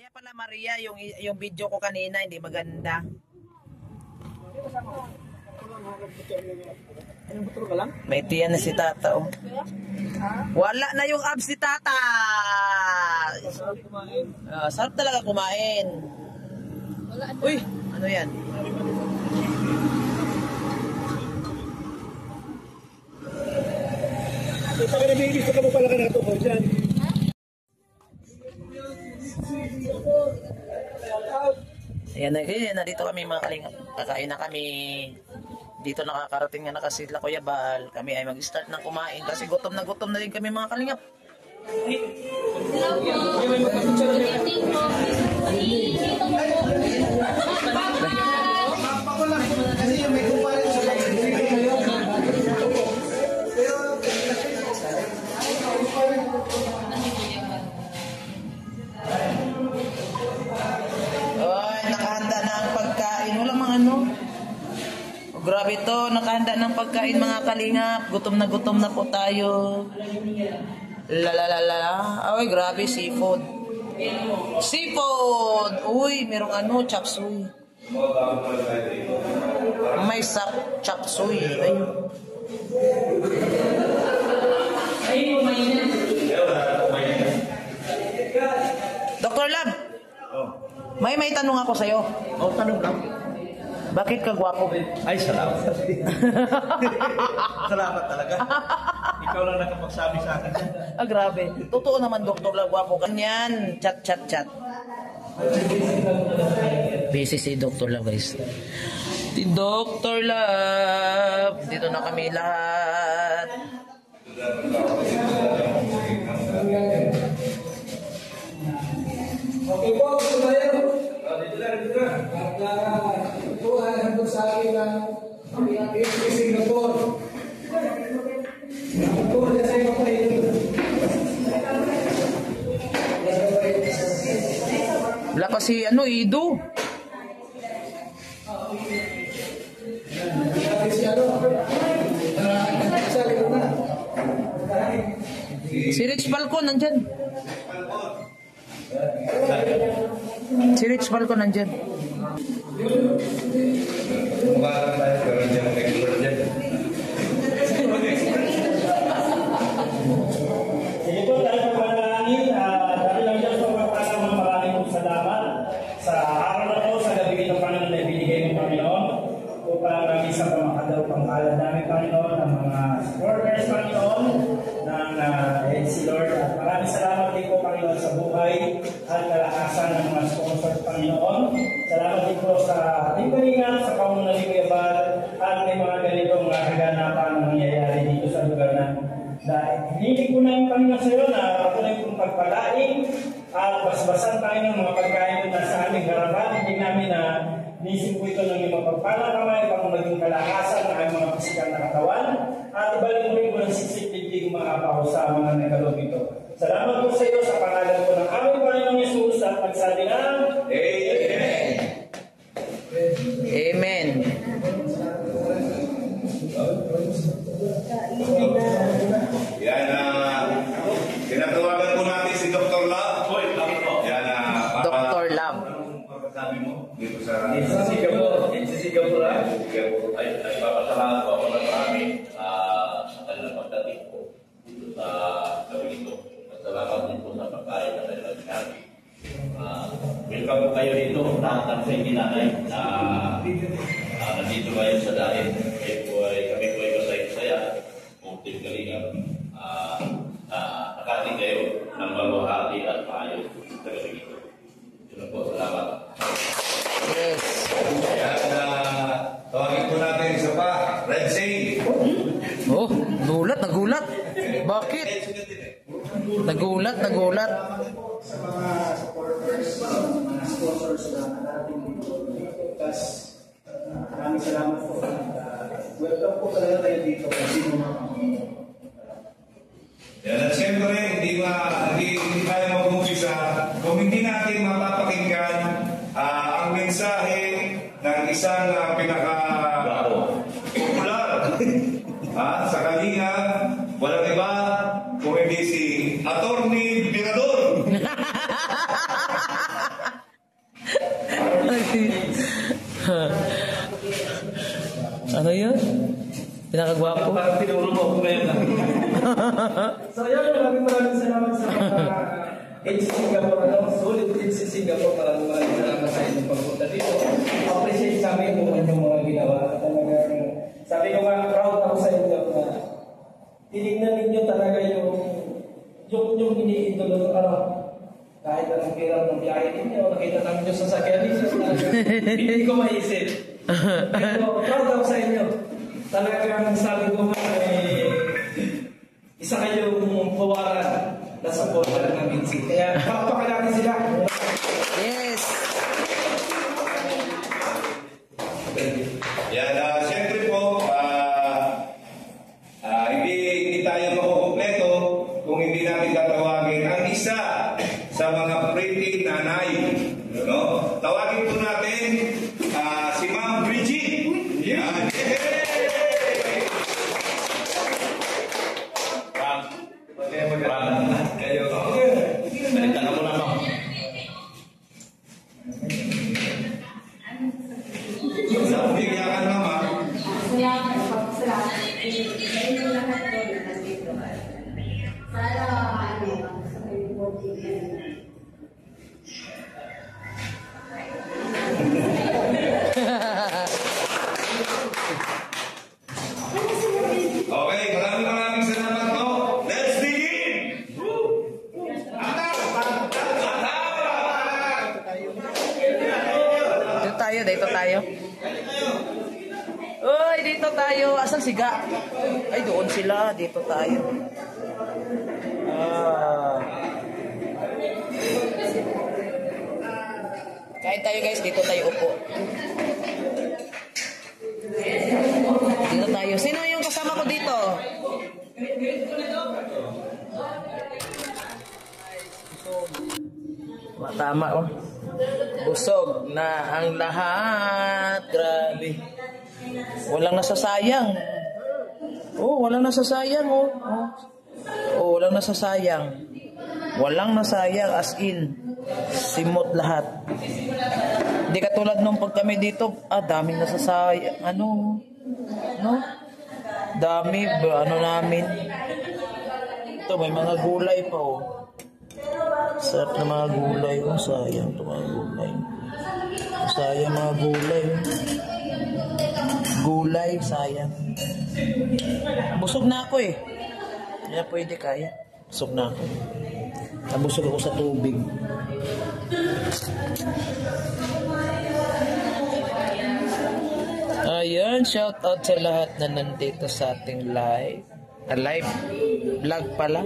Kaya pala Maria, yung video ko kanina hindi maganda. May tiyan na si Tata, oh. Wala na yung abs si Tata. Sarap talaga kumain. Uy, ano yan? Ito ka na baby, ito ka mo pala ka na ito po dyan. Ayan na, dito kami mga kalingap. Kakain na kami. Dito nakakarating na kasi sila Kuya Bal. Kami ay mag-start ng kumain kasi gutom na din kami mga kalingap. Nakahanda na ang pagkain. Wala mga ano. Grabe to, nakahanda ng pagkain mga kalingap. Gutom na po tayo. Ay, grabe, seafood. Seafood! Uy, merong ano, chop suey. May chop suey. Ayun. Dr. Lab, may tanong ako sa'yo. Oh, tanong lang. Bakit ka gwapo? Ay, salamat. Salamat talaga. Ikaw lang nakapagsabi sa akin. Grabe. Totoo naman, Dr. Lab, gwapo. Kanyan, chat. Busy si Dr. Lab, guys. Si Dr. Lab. Dito na kami lahat. Okay po, gusto tayo. Dito ito ay handog sa akin ng Singapore. Singapore na sa iyo pa ito. Wala pa si Ido. Si Rich Falcon nandyan. Si Rich Falcon nandyan. Sige po, tayo pagpanalangin. Dahil lang dyan po maraming salamat sa araw na to, sa gabi ng Panginoon na ibinigay ng Panginoon upang isa pa makadaw pangkalan namin, Panginoon, ng mga supporters, Panginoon, ng NC Lord. At maraming salamat din po, Panginoon, sa buhay at kalakasan ng mga sponsors, Panginoon. Salamat din po sa ating kalinga, sa kaunang ng Kuya Bal, at may mga ganitong kaganapan na nangyayari dito sa lugar namin. Dahil hindi ko na yung Panginoon sa iyo na patuloy kong pagpalain at basbasan tayo ng mga pagkain na sa aming harapan. Hindi namin na nisip ko ito ng iyong pagpala kamay pang maging kalakasan ng aming mga pisikal na katawan at ibalik mo rin ko ng sisip-tig mga apaw sa mga nagalog ito. Salamat po sa iyo sa pangalan po ng aming Panginoong Yesus at magsabi na Amen! Amen. Yan, tinatawagan po natin si Dr. Lab. Yan, Dr. Lab. Sabi mo dito sa Singapore. Ay papasalamat po ako ng marami sa kanilang pagdating po dito sa gabi ito. At salamat din po sa pagkain na kanilang sinabi. Welcome po kayo dito, lahat ng sa inginanay na nandito kayo sa dahil. Kami po ay masaya-saya, munting galingan. Nakating kayo ng mabuhati at maayos sa gabi ito. Yun po, salamat. Yes. Yan, tawagin po natin isa pa, Red Say. Oh, nagulat. Bakit? Nagulat. Sa mga supporters, mga sponsors na narating dito. Maraming salamat po. Welcome po talaga kayo dito kasi mga Yan, at siyempre, hindi tayo mag-umpisa kung hindi natin mapapakinggan ang mensahe ng isang pinaka-popular sa kanina, walang iba kung hindi si Atty. Binador. Ano yun? Pinakagwapo? Parang tinuro mo ako ngayon lang. So yun, maraming salamat sa mga HC Singapore, solid HC Singapore, maraming salamat sa inyong pagpunta dito. Appreciate sa amin kung ano yung mga ginawa. Talagang, sabi ko nga, proud ako sa inyo na tinignan ninyo talaga yung iniidolo, kahit anong hirap ng biyahe ninyo, nakita namin yung sasakyan ninyo, hindi ko maisip. Pero proud ako sa inyo. Talagang sabi ko nga, isa kayong kawalan na supporter ng Minsi. Kaya papakalaki sila. Yes! Yan, siyempre po, hindi tayo makukumpleto kung hindi natin tatawagin ang isa sa mga pretty nanay. No? Tawagin po natin si Ma'am Bridget. Yan. Kayo. Balikan ako na ba? Bigyan ka naman. Salamat po. Salamat. Sa inyo lahat po na nandito. Sana, sa kayo po Okay, maraming salamat po. Let's begin! Dito tayo. Uy, dito tayo. Asan siga? Ay, doon sila. Dito tayo. Kain tayo guys. Dito tayo upo. Dito tayo. Sino yung kasama ko dito? Tama oh. Busog na ang lahat. Grabe. Walang nasasayang. Oh, walang nasasayang oh. Oh, walang nasasayang. Walang nasayang as in. Simot lahat. Hindi katulad nung pag kami dito, daming nasasayang. Ano? Dami, namin. Ito, may mga gulay pa oh. Sarap na mga gulay oh. Sayang ito mga gulay. Sayang mga gulay oh. Gulay, sayang. Busog na ako eh. Hindi na pwede kaya. Busog na ako. Nabusog ako sa tubig. Ayun, shout out sa lahat na nandito sa ating live. Live vlog pala.